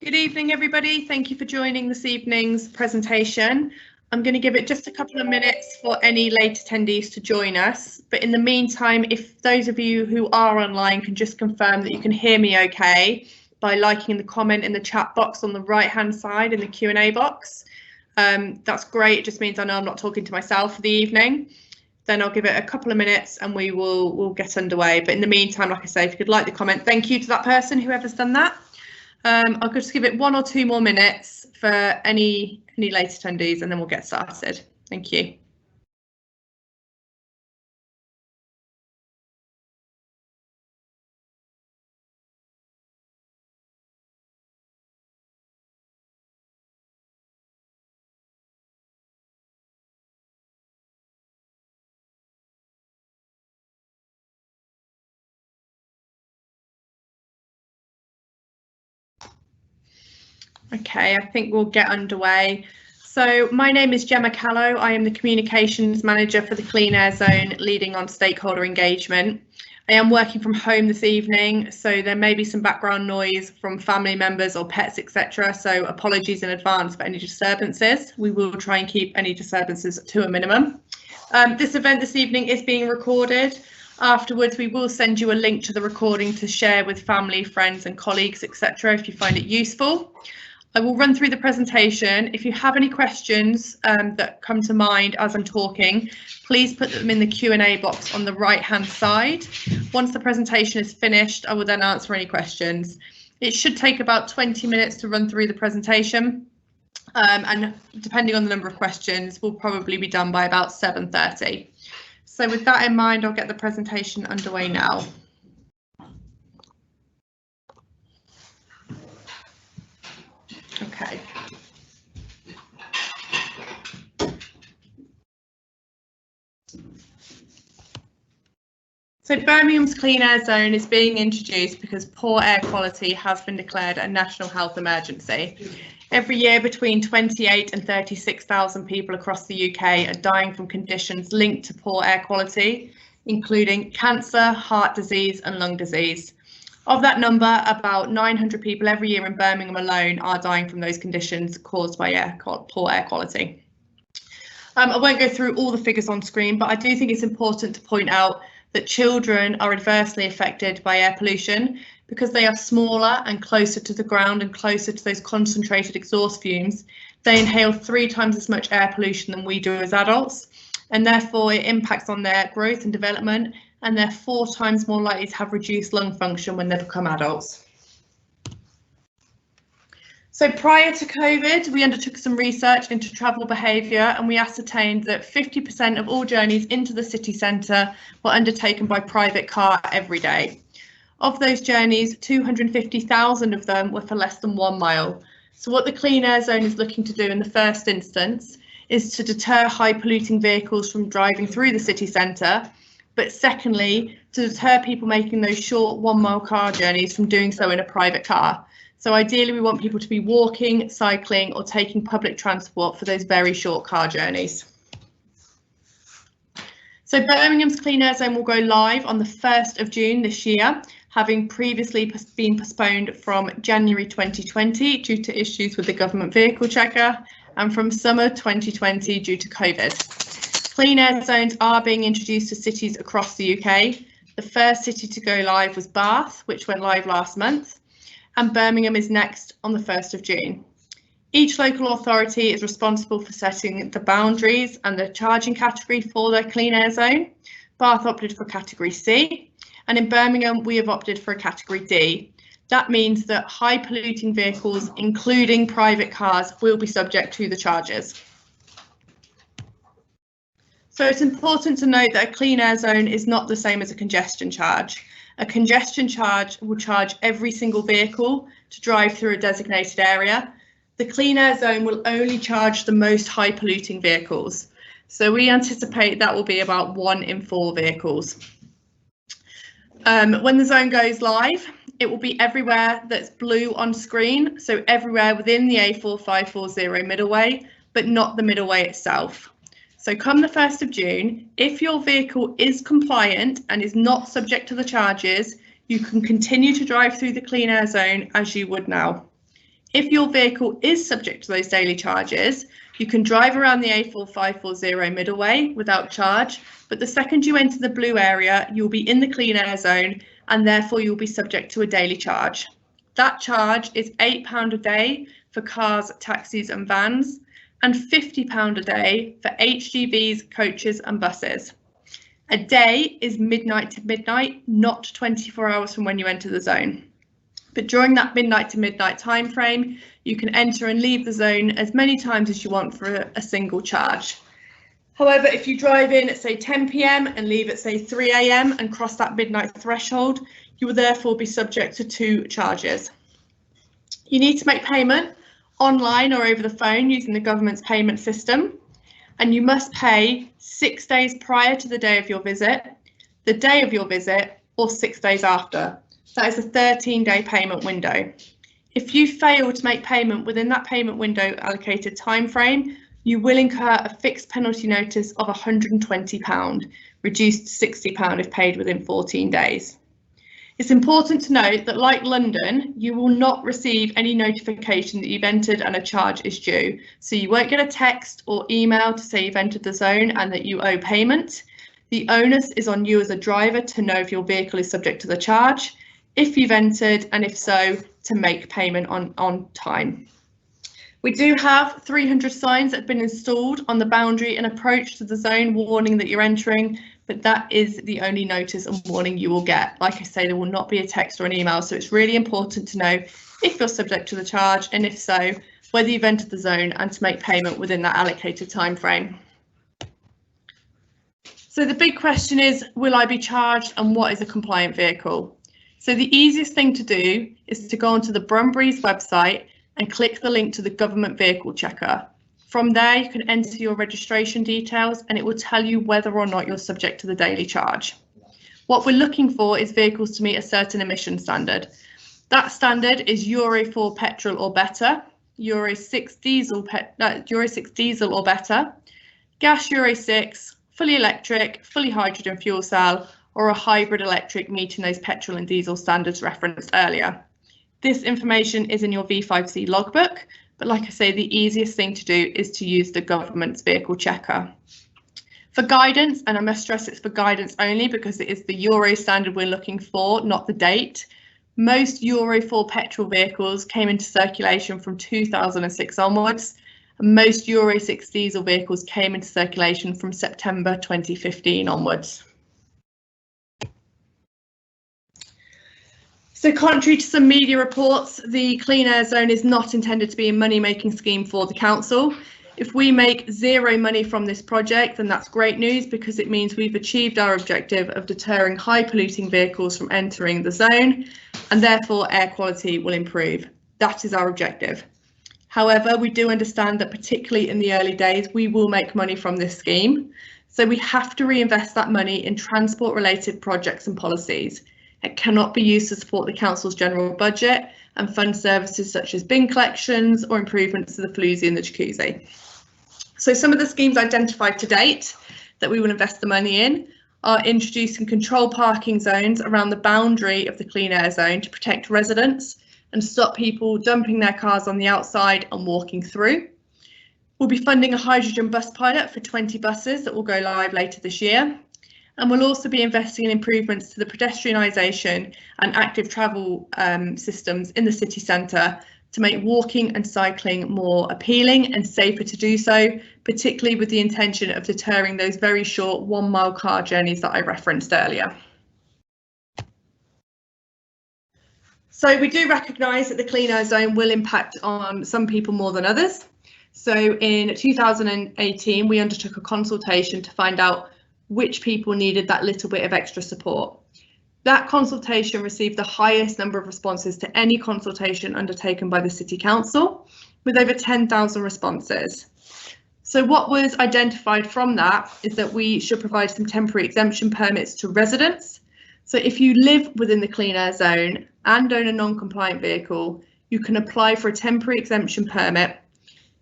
Good evening, everybody. Thank you for joining this evening's presentation. I'm going to give it just a couple of minutes for any late attendees to join us. But in the meantime, if those of you who are online can just confirm that you can hear me okay by liking the comment in the chat box on the right-hand side in the Q&A box. That's great. It just means I know I'm not talking to myself for the evening. Then I'll give it a couple of minutes and we'll get underway. But in the meantime, like I say, if you could like the comment, thank you to that person, whoever's done that. I'll just give it 1 or 2 more minutes for any late attendees and then we'll get started. Thank you. Okay, I think we'll get underway. So my name is Gemma Callow. I am the Communications Manager for the Clean Air Zone, leading on stakeholder engagement. I am working from home this evening, so there may be some background noise from family members or pets, etc. So apologies in advance for any disturbances. We will try and keep any disturbances to a minimum. This event this evening is being recorded. Afterwards, we will send you a link to the recording to share with family, friends and colleagues, etc. if you find it useful. I will run through the presentation. If you have any questions that come to mind as I'm talking, please put them in the Q&A box on the right-hand side. Once the presentation is finished, I will then answer any questions. It should take about 20 minutes to run through the presentation. And depending on the number of questions, we'll probably be done by about 7:30. So with that in mind, I'll get the presentation underway now. Okay. So Birmingham's Clean Air Zone is being introduced because poor air quality has been declared a national health emergency. Every year, between 28 and 36,000 people across the UK are dying from conditions linked to poor air quality, including cancer, heart disease and lung disease. Of that number, about 900 people every year in Birmingham alone are dying from those conditions caused by poor air quality. I won't go through all the figures on screen, but I do think it's important to point out that children are adversely affected by air pollution because they are smaller and closer to the ground and closer to those concentrated exhaust fumes. They inhale 3 times as much air pollution than we do as adults, and therefore it impacts on their growth and development, and they're 4 times more likely to have reduced lung function when they become adults. So prior to COVID, we undertook some research into travel behaviour and we ascertained that 50% of all journeys into the city centre were undertaken by private car every day. Of those journeys, 250,000 of them were for less than 1 mile. So what the Clean Air Zone is looking to do in the first instance is to deter high polluting vehicles from driving through the city centre, but secondly, to deter people making those short 1 mile car journeys from doing so in a private car. So ideally, we want people to be walking, cycling or taking public transport for those very short car journeys. So Birmingham's Clean Air Zone will go live on the 1st of June this year, having previously been postponed from January 2020 due to issues with the government vehicle checker and from summer 2020 due to COVID. Clean air zones are being introduced to cities across the UK. The first city to go live was Bath, which went live last month, and Birmingham is next on the 1st of June. Each local authority is responsible for setting the boundaries and the charging category for their clean air zone. Bath opted for category C, and in Birmingham we have opted for a category D. That means that high polluting vehicles, including private cars, will be subject to the charges. So it's important to note that a clean air zone is not the same as a congestion charge. A congestion charge will charge every single vehicle to drive through a designated area. The clean air zone will only charge the most high polluting vehicles. So we anticipate that will be about 1 in 4 vehicles. When the zone goes live, it will be everywhere that's blue on screen. So everywhere within the A4540 Middleway, but not the Middleway itself. So come the 1st of June, if your vehicle is compliant and is not subject to the charges, you can continue to drive through the clean air zone as you would now. If your vehicle is subject to those daily charges, you can drive around the A4540 Middleway without charge, but the second you enter the blue area, you'll be in the clean air zone and therefore you'll be subject to a daily charge. That charge is £8 a day for cars, taxis and vans, and £50 a day for HGVs, coaches and buses. A day is midnight to midnight, not 24 hours from when you enter the zone. But during that midnight to midnight time frame, you can enter and leave the zone as many times as you want for a single charge. However, if you drive in at say 10 PM and leave at say 3 AM and cross that midnight threshold, you will therefore be subject to 2 charges. You need to make payment online or over the phone using the government's payment system, and you must pay 6 days prior to the day of your visit, the day of your visit, or 6 days after. That is a 13-day payment window. If you fail to make payment within that payment window allocated time frame, you will incur a fixed penalty notice of £120, reduced to £60 if paid within 14 days. It's important to note that, like London, you will not receive any notification that you've entered and a charge is due. So you won't get a text or email to say you've entered the zone and that you owe payment. The onus is on you as a driver to know if your vehicle is subject to the charge, if you've entered, and if so, to make payment on time. We do have 300 signs that have been installed on the boundary and approach to the zone warning that you're entering, but that is the only notice and warning you will get. Like I say, there will not be a text or an email, so it's really important to know if you're subject to the charge, and if so, whether you've entered the zone and to make payment within that allocated time frame. So the big question is, will I be charged and what is a compliant vehicle? So the easiest thing to do is to go onto the Brumbury's website and click the link to the government vehicle checker. From there, you can enter your registration details and it will tell you whether or not you're subject to the daily charge. What we're looking for is vehicles to meet a certain emission standard. That standard is Euro 4 petrol or better, Euro 6 diesel or better, gas Euro 6, fully electric, fully hydrogen fuel cell, or a hybrid electric meeting those petrol and diesel standards referenced earlier. This information is in your V5C logbook, but like I say, the easiest thing to do is to use the government's vehicle checker. For guidance, and I must stress it's for guidance only because it is the Euro standard we're looking for, not the date. Most Euro 4 petrol vehicles came into circulation from 2006 onwards, and most Euro 6 diesel vehicles came into circulation from September 2015 onwards. So contrary to some media reports, the Clean Air Zone is not intended to be a money-making scheme for the council. If we make zero money from this project, then that's great news because it means we've achieved our objective of deterring high polluting vehicles from entering the zone, and therefore air quality will improve. That is our objective. However, we do understand that particularly in the early days, we will make money from this scheme. So we have to reinvest that money in transport related projects and policies. It cannot be used to support the council's general budget and fund services such as bin collections or improvements to the floozy and the jacuzzi. So some of the schemes identified to date that we will invest the money in are introducing control parking zones around the boundary of the Clean Air Zone to protect residents and stop people dumping their cars on the outside and walking through. We'll be funding a hydrogen bus pilot for 20 buses that will go live later this year. And we'll also be investing in improvements to the pedestrianisation and active travel systems in the city centre to make walking and cycling more appealing and safer to do so, particularly with the intention of deterring those very short 1 mile car journeys that I referenced earlier. So we do recognise that the Clean Air Zone will impact on some people more than others. So in 2018, we undertook a consultation to find out which people needed that little bit of extra support. That consultation received the highest number of responses to any consultation undertaken by the City Council, with over 10,000 responses. So what was identified from that is that we should provide some temporary exemption permits to residents. So if you live within the Clean Air Zone and own a non-compliant vehicle, you can apply for a temporary exemption permit,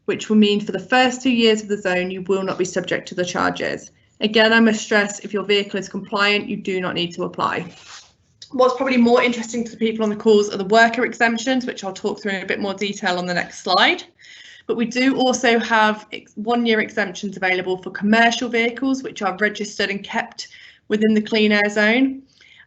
which will mean for the first 2 years of the zone, you will not be subject to the charges. Again, I must stress, if your vehicle is compliant, you do not need to apply. What's probably more interesting to the people on the calls are the worker exemptions, which I'll talk through in a bit more detail on the next slide. But we do also have 1-year exemptions available for commercial vehicles, which are registered and kept within the Clean Air Zone,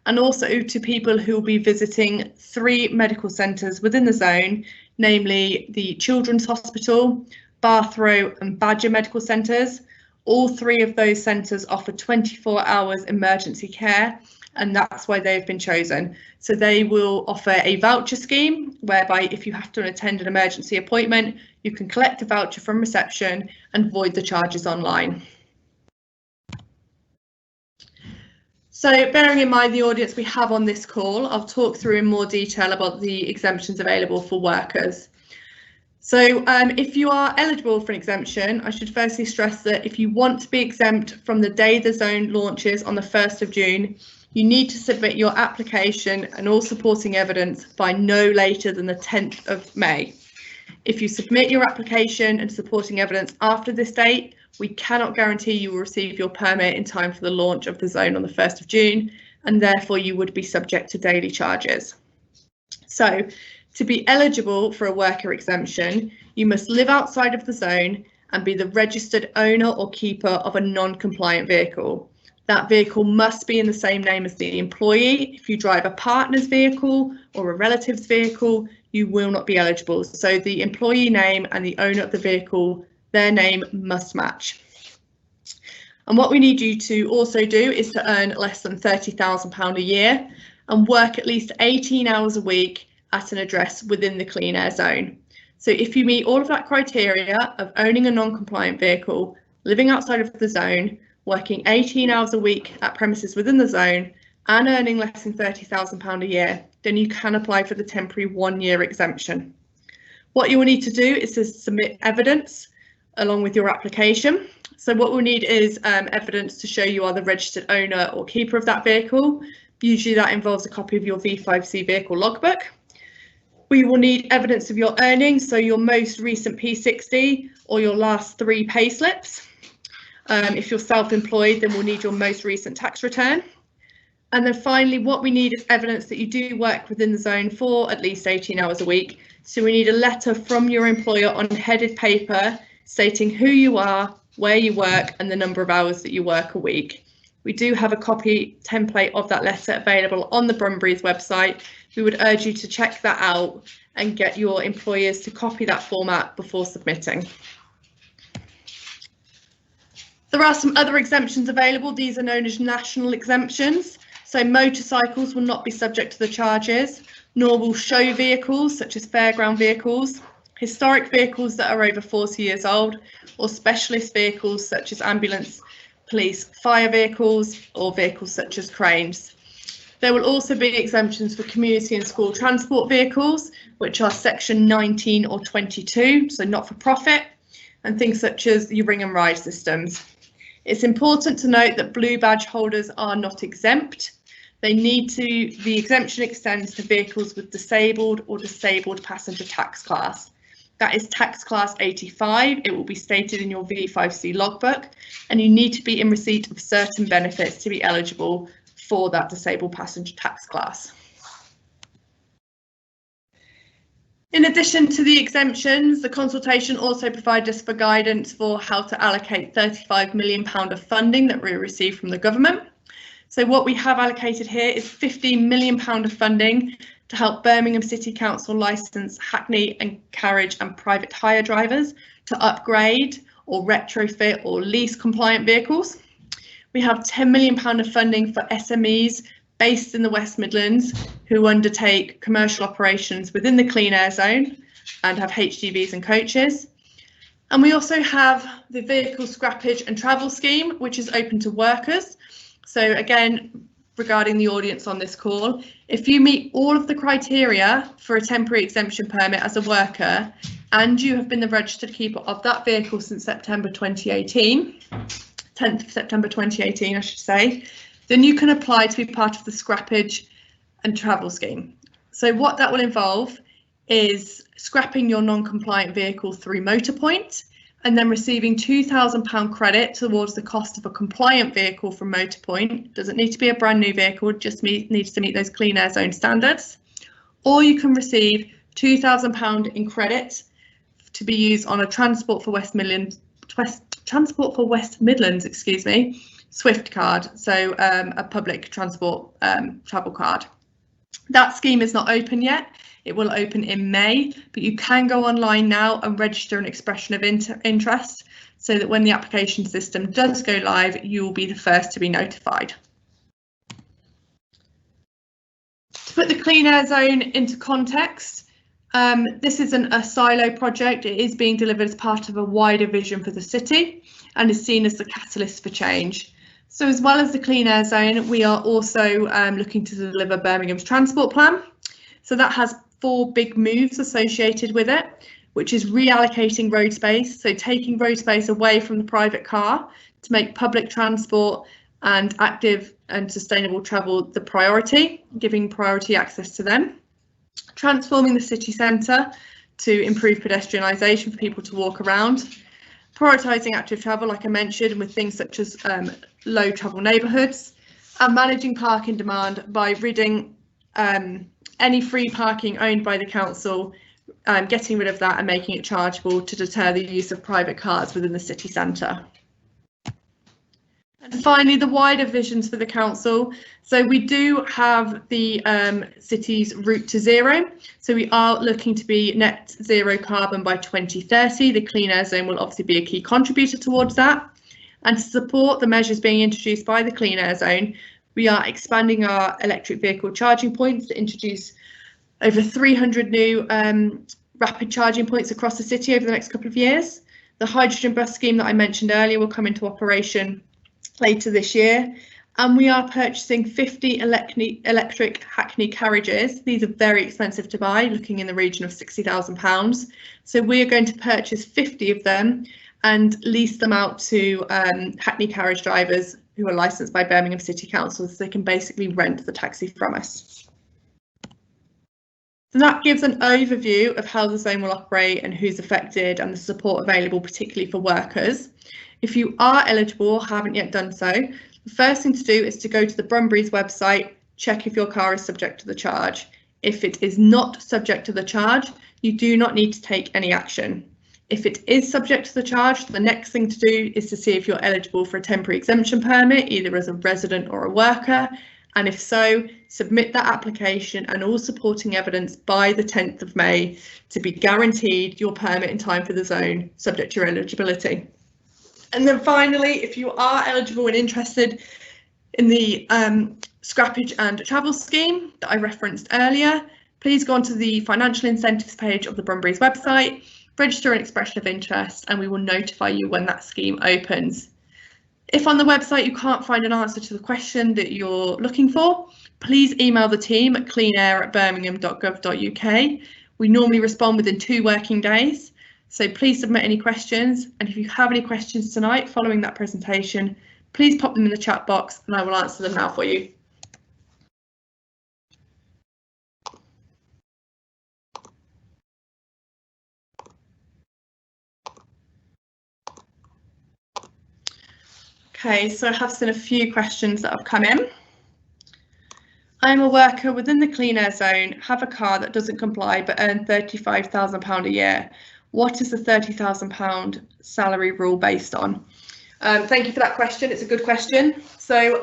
and also to people who will be visiting 3 medical centres within the zone, namely the Children's Hospital, Bathrow and Badger medical centres. All 3 of those centres offer 24 hours emergency care, and that's why they've been chosen. So they will offer a voucher scheme whereby if you have to attend an emergency appointment, you can collect a voucher from reception and void the charges online. So bearing in mind the audience we have on this call, I'll talk through in more detail about the exemptions available for workers. So if you are eligible for an exemption, I should firstly stress that if you want to be exempt from the day the zone launches on the 1st of June, you need to submit your application and all supporting evidence by no later than the 10th of May. If you submit your application and supporting evidence after this date, we cannot guarantee you will receive your permit in time for the launch of the zone on the 1st of June, and therefore you would be subject to daily charges. So, to be eligible for a worker exemption, you must live outside of the zone and be the registered owner or keeper of a non-compliant vehicle. That vehicle must be in the same name as the employee. If you drive a partner's vehicle or a relative's vehicle, you will not be eligible. So the employee name and the owner of the vehicle, their name must match. And what we need you to also do is to earn less than £30,000 a year and work at least 18 hours a week at an address within the Clean Air Zone. So if you meet all of that criteria of owning a non-compliant vehicle, living outside of the zone, working 18 hours a week at premises within the zone, and earning less than £30,000 a year, then you can apply for the temporary 1-year exemption. What you will need to do is to submit evidence along with your application. So what we'll need is evidence to show you are the registered owner or keeper of that vehicle. Usually that involves a copy of your V5C vehicle logbook. We will need evidence of your earnings, so your most recent P60 or your last 3 pay slips. If you're self-employed, then we'll need your most recent tax return. And then finally, what we need is evidence that you do work within the zone for at least 18 hours a week. So we need a letter from your employer on headed paper stating who you are, where you work, and the number of hours that you work a week. We do have a copy template of that letter available on the Brumberries website. We would urge you to check that out and get your employers to copy that format before submitting. There are some other exemptions available. These are known as national exemptions. So motorcycles will not be subject to the charges, nor will show vehicles such as fairground vehicles, historic vehicles that are over 40 years old, or specialist vehicles such as ambulance, police, fire vehicles, or vehicles such as cranes. There will also be exemptions for community and school transport vehicles, which are section 19 or 22, so not for profit, and things such as your ring and ride systems. It's important to note that blue badge holders are not exempt. The exemption extends to vehicles with disabled or disabled passenger tax class. That is tax class 85. It will be stated in your V5C logbook, and you need to be in receipt of certain benefits to be eligible for that disabled passenger tax class. In addition to the exemptions, the consultation also provided us for guidance for how to allocate £35 million of funding that we received from the government. So what we have allocated here is £15 million of funding to help Birmingham City Council licence hackney and carriage and private hire drivers to upgrade or retrofit or lease compliant vehicles. We have £10 million of funding for SMEs based in the West Midlands who undertake commercial operations within the Clean Air Zone and have HGVs and coaches. And we also have the vehicle scrappage and travel scheme, which is open to workers. So again, regarding the audience on this call, if you meet all of the criteria for a temporary exemption permit as a worker and you have been the registered keeper of that vehicle since September 2018, 10th of September 2018 I should say, then you can apply to be part of the scrappage and travel scheme. So what that will involve is scrapping your non-compliant vehicle through Motorpoint and then receiving £2,000 credit towards the cost of a compliant vehicle from Motorpoint. Doesn't need to be a brand new vehicle, just needs to meet those Clean Air Zone standards. Or you can receive £2,000 in credit to be used on a Transport for West Midlands, Swift card, so a public transport travel card. That scheme is not open yet. It will open in May, but you can go online now and register an expression of interest so that when the application system does go live, you will be the first to be notified. To put the Clean Air Zone into context, this isn't a silo project. It is being delivered as part of a wider vision for the city and is seen as the catalyst for change. So as well as the Clean Air Zone, we are also looking to deliver Birmingham's transport plan. So that has 4 big moves associated with it, which is reallocating road space, so taking road space away from the private car to make public transport and active and sustainable travel the priority, giving priority access to them. Transforming the city centre to improve pedestrianisation for people to walk around. Prioritising active travel, like I mentioned, with things such as low travel neighbourhoods, and managing parking demand by ridding any free parking owned by the council, getting rid of that and making it chargeable to deter the use of private cars within the city centre. And finally, the wider visions for the council. So we do have the city's route to zero. So we are looking to be net zero carbon by 2030. The Clean Air Zone will obviously be a key contributor towards that. And to support the measures being introduced by the Clean Air Zone, we are expanding our electric vehicle charging points to introduce over 300 new rapid charging points across the city over the next couple of years. The hydrogen bus scheme that I mentioned earlier will come into operation later this year, and we are purchasing 50 electric Hackney carriages. These are very expensive to buy, looking in the region of £60,000. So we are going to purchase 50 of them and lease them out to Hackney carriage drivers who are licensed by Birmingham City Council, so they can basically rent the taxi from us. So that gives an overview of how the zone will operate and who's affected and the support available, particularly for workers. If you are eligible or haven't yet done so, the first thing to do is to go to the Brumberries website, check if your car is subject to the charge. If it is not subject to the charge, you do not need to take any action. If it is subject to the charge, the next thing to do is to see if you're eligible for a temporary exemption permit, either as a resident or a worker. And if so, submit that application and all supporting evidence by the 10th of May to be guaranteed your permit in time for the zone, subject to your eligibility. And then finally, if you are eligible and interested in the scrappage and travel scheme that I referenced earlier, please go onto the financial incentives page of the Brumberries website, register an expression of interest, and we will notify you when that scheme opens. If on the website you can't find an answer to the question that you're looking for, please email the team at cleanair@birmingham.gov.uk. We normally respond within 2 working days. So please submit any questions, and if you have any questions tonight following that presentation, please pop them in the chat box and I will answer them now for you. Okay, so I have seen a few questions that have come in. I'm a worker within the Clean Air Zone, have a car that doesn't comply but earn £35,000 a year. What is the £30,000 salary rule based on? Thank you for that question. It's a good question. So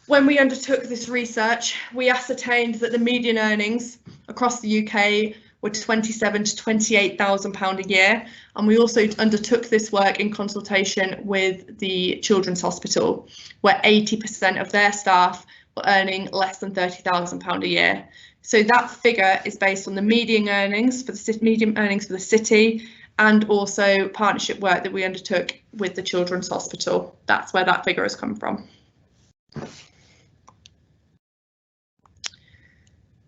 when we undertook this research, we ascertained that the median earnings across the UK were £27,000 to £28,000 a year. And we also undertook this work in consultation with the Children's Hospital, where 80% of their staff were earning less than £30,000 a year. So that figure is based on the median earnings for the city, and also partnership work that we undertook with the Children's Hospital. That's where that figure has come from.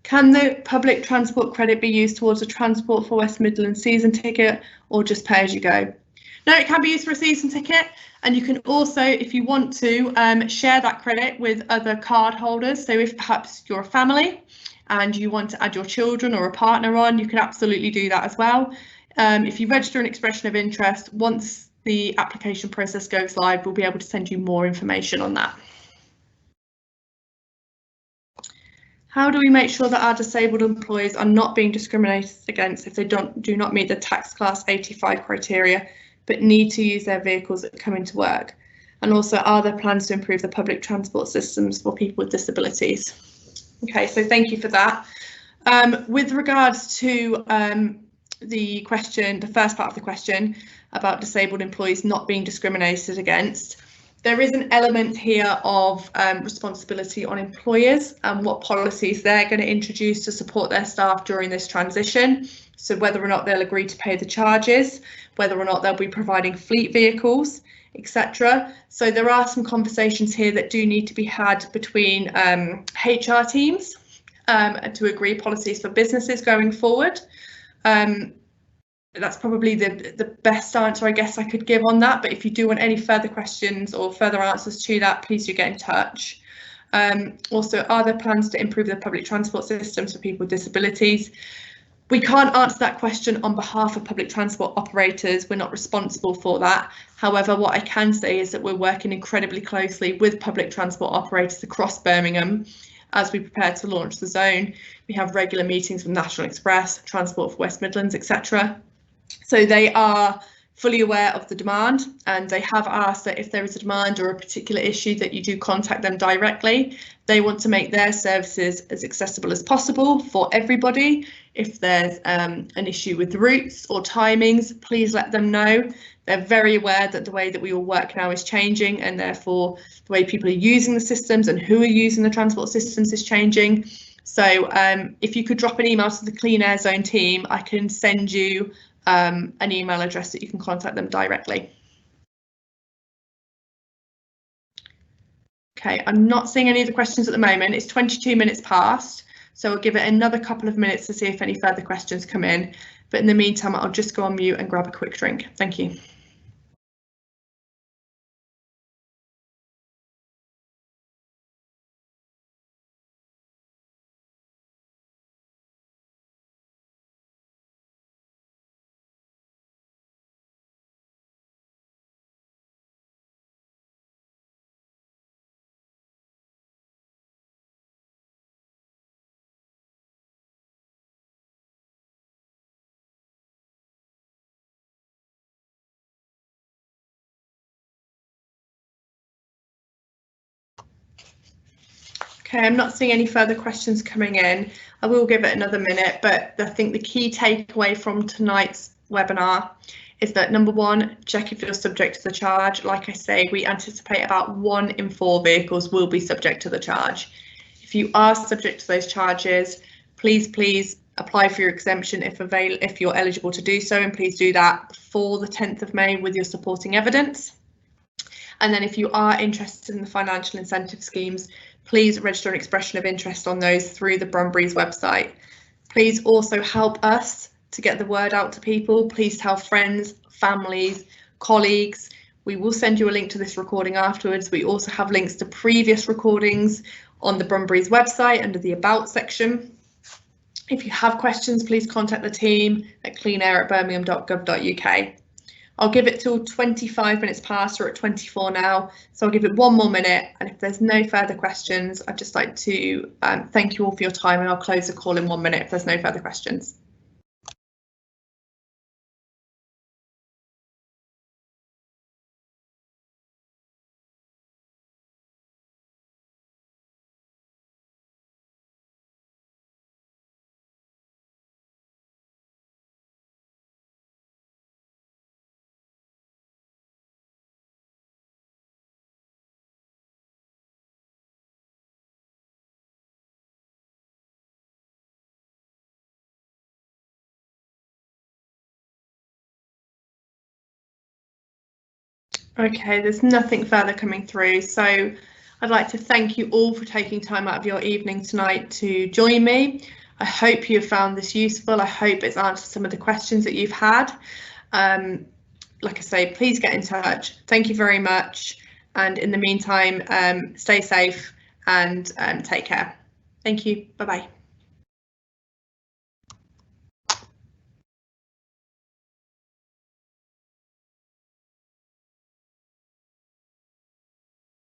Can the public transport credit be used towards a Transport for West Midlands season ticket, or just pay as you go? No, it can be used for a season ticket, and you can also, if you want to, share that credit with other card holders. So if perhaps you're a family and you want to add your children or a partner on, you can absolutely do that as well. If you register an expression of interest, once the application process goes live, we'll be able to send you more information on that. How do we make sure that our disabled employees are not being discriminated against if they do not meet the tax class 85 criteria, but need to use their vehicles that come into work? And also, are there plans to improve the public transport systems for people with disabilities? Okay, so thank you for that. With regards to the first part of the question about disabled employees not being discriminated against, there is an element here of responsibility on employers and what policies they're going to introduce to support their staff during this transition. So whether or not they'll agree to pay the charges, whether or not they'll be providing fleet vehicles, etc. So there are some conversations here that do need to be had between HR teams to agree policies for businesses going forward. That's probably the best answer I guess I could give on that, but if you do want any further questions or further answers to that, please do get in touch. Also, are there plans to improve the public transport systems for people with disabilities? We can't answer that question on behalf of public transport operators. We're not responsible for that. However, what I can say is that we're working incredibly closely with public transport operators across Birmingham as we prepare to launch the zone. We have regular meetings with National Express, Transport for West Midlands, etc. So they are fully aware of the demand, and they have asked that if there is a demand or a particular issue that you do contact them directly. They want to make their services as accessible as possible for everybody. If there's an issue with routes or timings, please let them know. They're very aware that the way that we all work now is changing, and therefore the way people are using the systems and who are using the transport systems is changing. So if you could drop an email to the Clean Air Zone team, I can send you an email address that you can contact them directly. Okay, I'm not seeing any of the questions at the moment. It's 22 minutes past, so I'll give it another couple of minutes to see if any further questions come in. But in the meantime, I'll just go on mute and grab a quick drink. Thank you. Okay, I'm not seeing any further questions coming in. I will give it another minute, but I think the key takeaway from tonight's webinar is that number one, check if you're subject to the charge. Like I say, we anticipate about 1 in 4 vehicles will be subject to the charge. If you are subject to those charges, please apply for your exemption if you're eligible to do so, and please do that before the 10th of May with your supporting evidence. And then if you are interested in the financial incentive schemes, please register an expression of interest on those through the Brumbury's website. Please also help us to get the word out to people. Please tell friends, families, colleagues. We will send you a link to this recording afterwards. We also have links to previous recordings on the Brumbury's website under the About section. If you have questions, please contact the team at cleanair@birmingham.gov.uk. I'll give it till 25 minutes past, or at 24 now, so I'll give it 1 more minute, and if there's no further questions, I'd just like to thank you all for your time, and I'll close the call in 1 minute if there's no further questions. Okay, there's nothing further coming through, so I'd like to thank you all for taking time out of your evening tonight to join me. I hope you have found this useful. I hope it's answered some of the questions that you've had. Like I say, please get in touch. Thank you very much, and in the meantime, stay safe and take care. Thank you. Bye-bye.